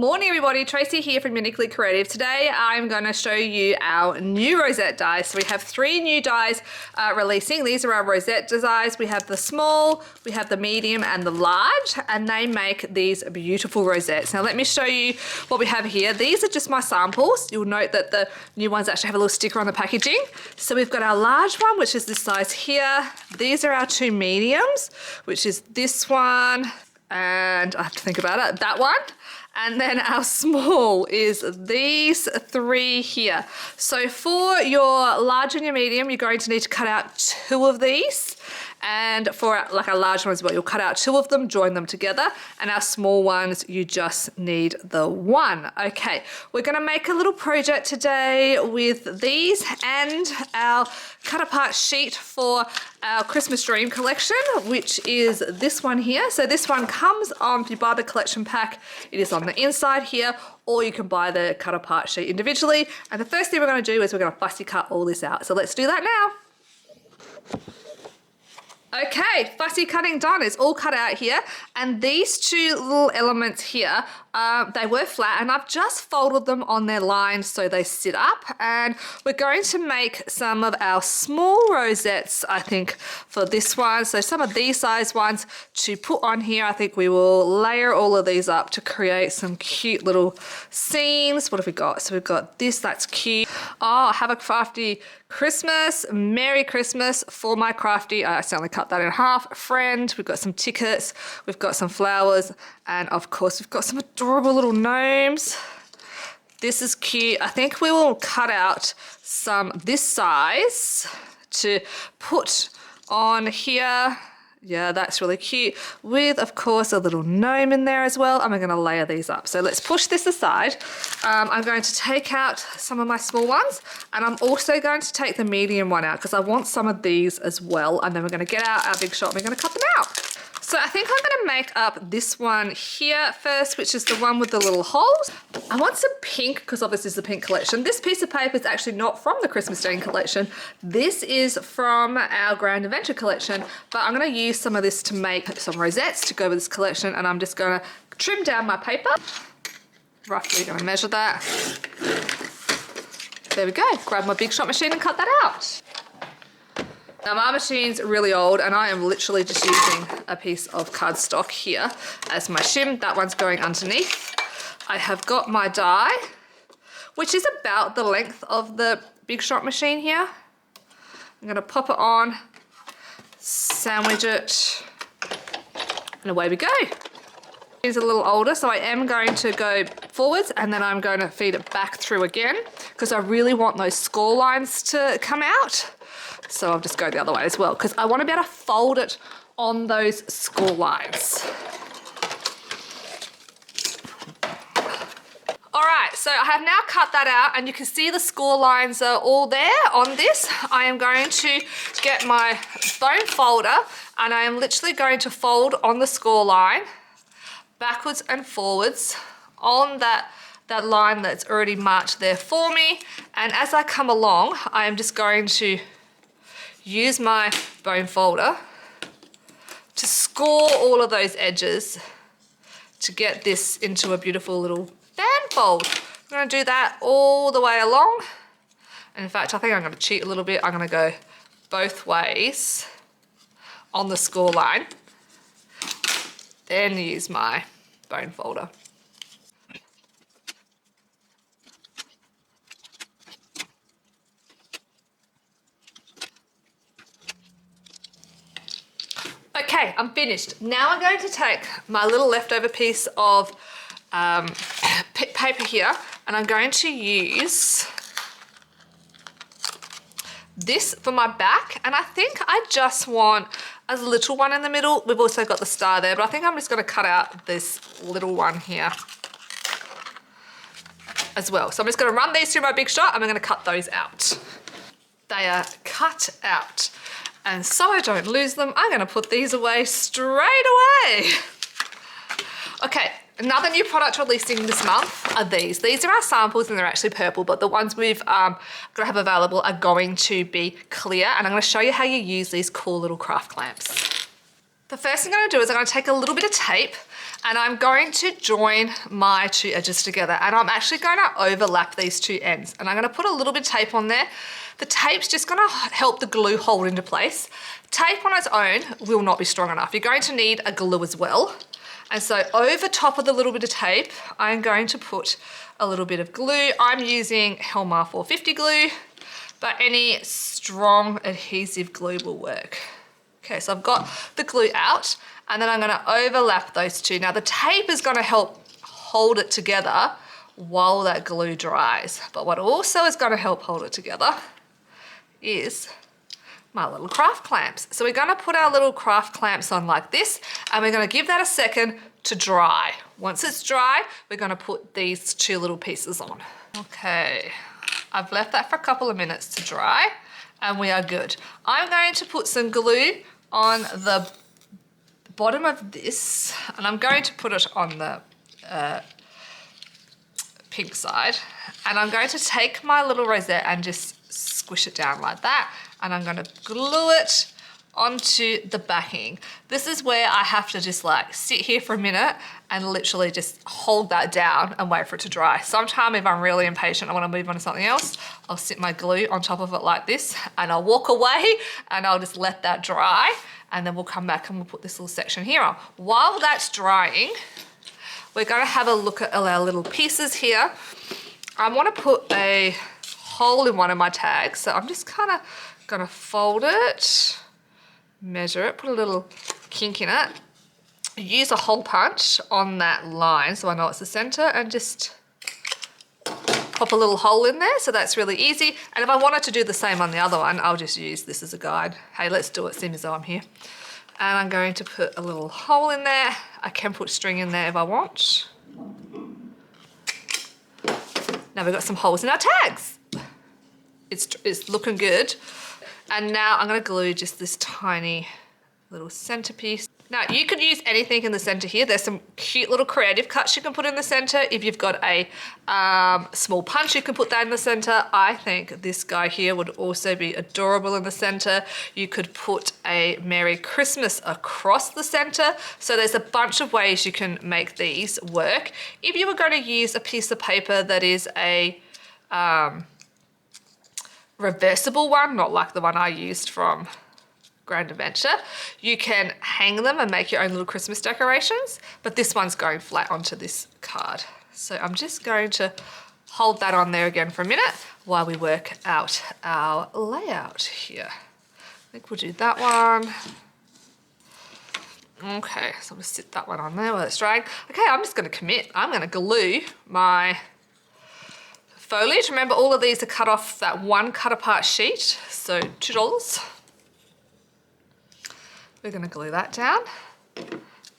Morning everybody, Tracey here from Uniquely Creative. Today I'm going to show you our new rosette dies. So we have 3 new dies releasing. These are our rosette dies. We have the small, we have the medium and the large, and they make these beautiful rosettes. Now let me show you what we have here. These are just my samples. You'll note that the new ones actually have a little sticker on the packaging. So we've got our large one, which is this size here. These are our 2 mediums, which is this one, and I have to think about it, that one. And then our small is these 3 here. So for your large and your medium, you're going to need to cut out 2 of these. And for like our large ones as well, you'll cut out 2 of them, join them together. And our small ones, you just need the 1. Okay, we're gonna make a little project today with these and our cut apart sheet for our Christmas Dream collection, which is this one here. So this one comes on, if you buy the collection pack, it is on the inside here, or you can buy the cut apart sheet individually. And the first thing we're gonna do is we're gonna fussy cut all this out. So let's do that now. Okay, fussy cutting done. It's all cut out here. And these 2 little elements here, they were flat and I've just folded them on their lines so they sit up. And we're going to make some of our small rosettes, I think, for this one. So some of these size ones to put on here. I think we will layer all of these up to create some cute little scenes. What have we got? So we've got this, that's cute. Oh, have a crafty Christmas, Merry Christmas for my crafty, I accidentally cut that in half, friend. We've got some tickets, we've got some flowers, and of course we've got some adorable little gnomes. This is cute. I think we will cut out some this size to put on here. Yeah, that's really cute, with of course a little gnome in there as well, and we're going to layer these up. So let's push this aside. I'm going to take out some of my small ones, and I'm also going to take the medium one out because I want some of these as well, and then we're going to get out our big shot and we're going to cut them out. So I think I'm going to make up this one here first, which is the one with the little holes. I want some pink, because obviously it's the pink collection. This piece of paper is actually not from the Christmas Dream collection. This is from our Grand Adventure collection, but I'm going to use some of this to make some rosettes to go with this collection, and I'm just going to trim down my paper. Roughly going to measure that. There we go. Grab my big shot machine and cut that out. Now my machine's really old and I am literally just using a piece of cardstock here as my shim. That one's going underneath. I have got my die, which is about the length of the big shot machine here. I'm gonna pop it on, sandwich it, and away we go. It's a little older, so I am going to go forwards and then I'm going to feed it back through again because I really want those score lines to come out. So I'll just go the other way as well because I want to be able to fold it on those score lines. All right, so I have now cut that out and you can see the score lines are all there on this. I am going to get my bone folder and I am literally going to fold on the score line backwards and forwards on that line that's already marked there for me. And as I come along, I am just going to use my bone folder to score all of those edges to get this into a beautiful little fan fold. I'm going to do that all the way along. And in fact, I think I'm going to cheat a little bit. I'm going to go both ways on the score line, then use my bone folder. Okay, I'm finished. Now I'm going to take my little leftover piece of paper here and I'm going to use this for my back, and I think I just want a little one in the middle. We've also got the star there, but I think I'm just going to cut out this little one here as well. So I'm just going to run these through my big shot and I'm going to cut those out. They are cut out. And so I don't lose them, I'm gonna put these away straight away. Okay, another new product releasing this month are these. These are our samples and they're actually purple, but the ones we've gonna have available are going to be clear, and I'm gonna show you how you use these cool little craft clamps. The first thing I'm gonna do is I'm gonna take a little bit of tape and I'm going to join my two edges together, and I'm actually going to overlap these two ends, and I'm going to put a little bit of tape on there. The tape's just going to help the glue hold into place. Tape on its own will not be strong enough. You're going to need a glue as well. And so over top of the little bit of tape, I'm going to put a little bit of glue. I'm using Helmar 450 glue, but any strong adhesive glue will work. Okay, so I've got the glue out, and then I'm gonna overlap those two. Now the tape is gonna help hold it together while that glue dries. But what also is gonna help hold it together is my little craft clamps. So we're gonna put our little craft clamps on like this, and we're gonna give that a second to dry. Once it's dry, we're gonna put these two little pieces on. Okay, I've left that for a couple of minutes to dry, and we are good. I'm going to put some glue on the bottom of this, and I'm going to put it on the pink side, and I'm going to take my little rosette and just squish it down like that, and I'm going to glue it onto the backing. This is where I have to just like sit here for a minute and literally just hold that down and wait for it to dry. Sometimes if I'm really impatient, I want to move on to something else, I'll sit my glue on top of it like this, and I'll walk away and I'll just let that dry, and then we'll come back and we'll put this little section here on. While that's drying, we're going to have a look at our little pieces here. I want to put a hole in one of my tags, so I'm just kind of going to fold it, measure it, put a little kink in it, use a hole punch on that line so I know it's the center, and just pop a little hole in there. So that's really easy. And if I wanted to do the same on the other one, I'll just use this as a guide. Hey, let's do it, seeing as though I'm here. And I'm going to put a little hole in there. I can put string in there if I want. Now we've got some holes in our tags. It's looking good. And now I'm gonna glue just this tiny little centerpiece. Now you could use anything in the center here. There's some cute little creative cuts you can put in the center. If you've got a small punch, you can put that in the center. I think this guy here would also be adorable in the center. You could put a Merry Christmas across the center. So there's a bunch of ways you can make these work. If you were going to use a piece of paper that is a reversible one, not like the one I used from Grand Adventure, you can hang them and make your own little Christmas decorations, but this one's going flat onto this card. So I'm just going to hold that on there again for a minute while we work out our layout here. I think we'll do that one. Okay, so I'm gonna sit that one on there while it's drying. Okay, I'm just gonna commit. I'm gonna glue my foliage. Remember, all of these are cut off that one cut apart sheet, so $2. We're gonna glue that down.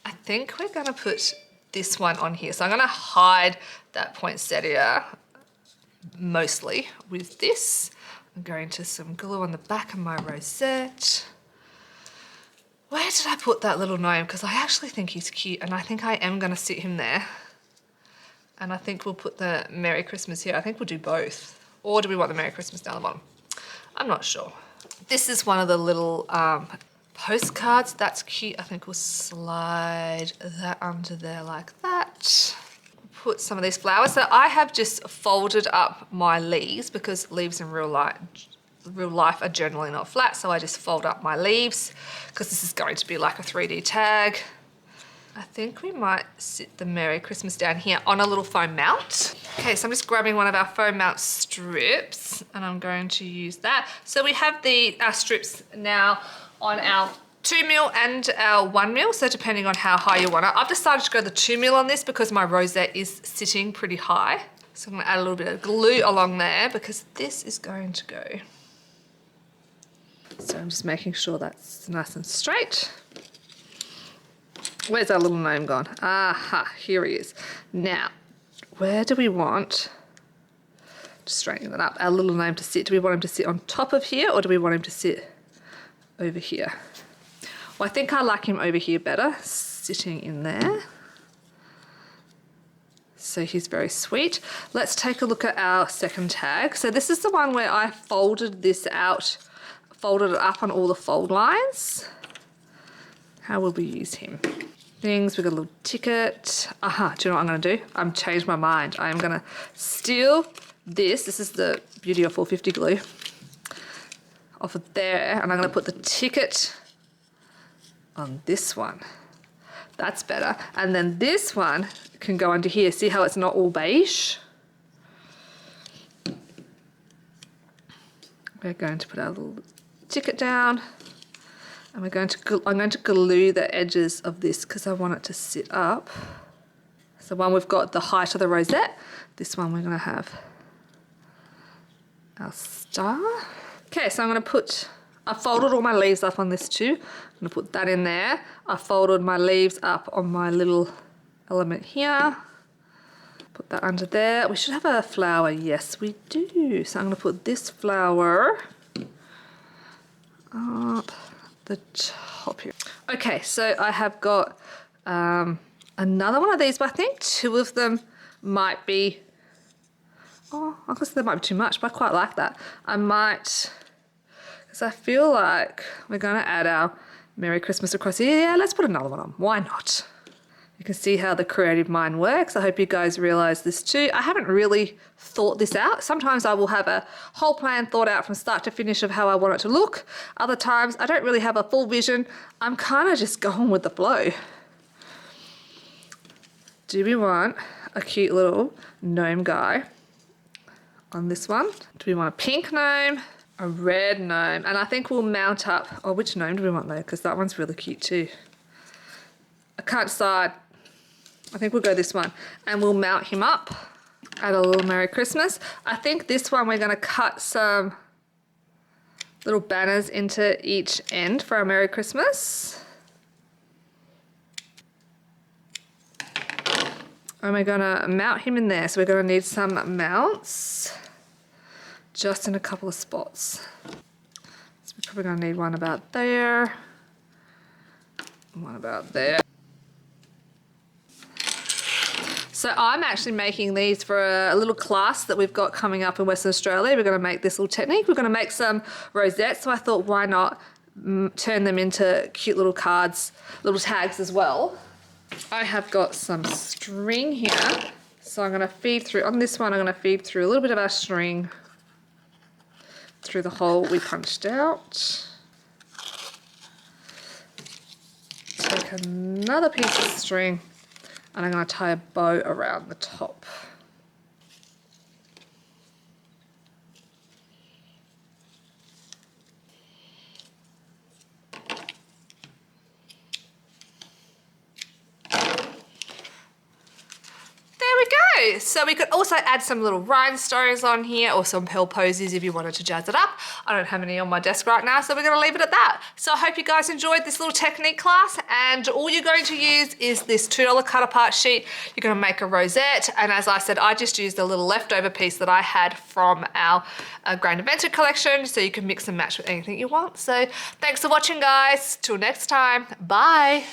I think we're gonna put this one on here. So I'm gonna hide that poinsettia mostly with this. I'm going to some glue on the back of my rosette. Where did I put that little gnome? Because I actually think he's cute, and I think I am gonna sit him there. And I think we'll put the Merry Christmas here. I think we'll do both. Or do we want the Merry Christmas down the bottom? I'm not sure. This is one of the little postcards. That's cute. I think we'll slide that under there like that. Put some of these flowers. So I have just folded up my leaves because leaves in real life are generally not flat. So I just fold up my leaves because this is going to be like a 3D tag. I think we might sit the Merry Christmas down here on a little foam mount. Okay, so I'm just grabbing one of our foam mount strips and I'm going to use that. So we have our strips now on our 2mm and our 1mm, so depending on how high you want it. I've decided to go the 2mm on this because my rosette is sitting pretty high. So I'm gonna add a little bit of glue along there because this is going to go. So I'm just making sure that's nice and straight. Where's our little gnome gone? Aha, here he is. Now, where do we want, just straightening that up, our little gnome to sit? Do we want him to sit on top of here or do we want him to sit over here? Well, I think I like him over here better, sitting in there. So he's very sweet. Let's take a look at our second tag. So this is the one where I folded this out, folded it up on all the fold lines. How will we use him? things. We've got a little ticket. Aha, do you know what I'm going to do? I've changed my mind. I'm going to steal this. This is the beauty of 450 glue. Off of there. And I'm going to put the ticket on this one. That's better. And then this one can go under here. See how it's not all beige? We're going to put our little ticket down. And I'm going to glue the edges of this because I want it to sit up. So one we've got the height of the rosette. This one we're going to have our star. Okay, so I'm going to put, I folded all my leaves up on this too. I'm going to put that in there. I folded my leaves up on my little element here. Put that under there. We should have a flower. Yes, we do. So I'm going to put this flower up the top here. Okay, so I have got another one of these, but I think two of them might be, oh, I guess there might be too much, but I quite like that. I might, because I feel like we're going to add our Merry Christmas across here. Yeah, let's put another one on. Why not? You can see how the creative mind works. I hope you guys realize this too. I haven't really thought this out. Sometimes I will have a whole plan thought out from start to finish of how I want it to look. Other times I don't really have a full vision. I'm kind of just going with the flow. Do we want a cute little gnome guy on this one? Do we want a pink gnome? A red gnome? And I think we'll mount up, oh, which gnome do we want though? Because that one's really cute too. I can't decide. I think we'll go this one and we'll mount him up. Add a little Merry Christmas. I think this one we're going to cut some little banners into each end for our Merry Christmas. And we're going to mount him in there. So we're going to need some mounts just in a couple of spots. So we're probably going to need one about there, one about there. So I'm actually making these for a little class that we've got coming up in Western Australia. We're going to make this little technique. We're going to make some rosettes. So I thought, why not turn them into cute little cards, little tags as well. I have got some string here. So I'm going to feed through, on this one I'm going to feed through a little bit of our string through the hole we punched out. Take another piece of string. And I'm going to tie a bow around the top. There we go. So we could also add some little rhinestones on here or some pearl posies if you wanted to jazz it up. I don't have any on my desk right now, so we're going to leave it at that. So I hope you guys enjoyed this little technique class, and all you're going to use is this $2 cut apart sheet. You're going to make a rosette, and as I said, I just used a little leftover piece that I had from our Grand Adventure collection, so you can mix and match with anything you want. So thanks for watching, guys. Till next time, bye.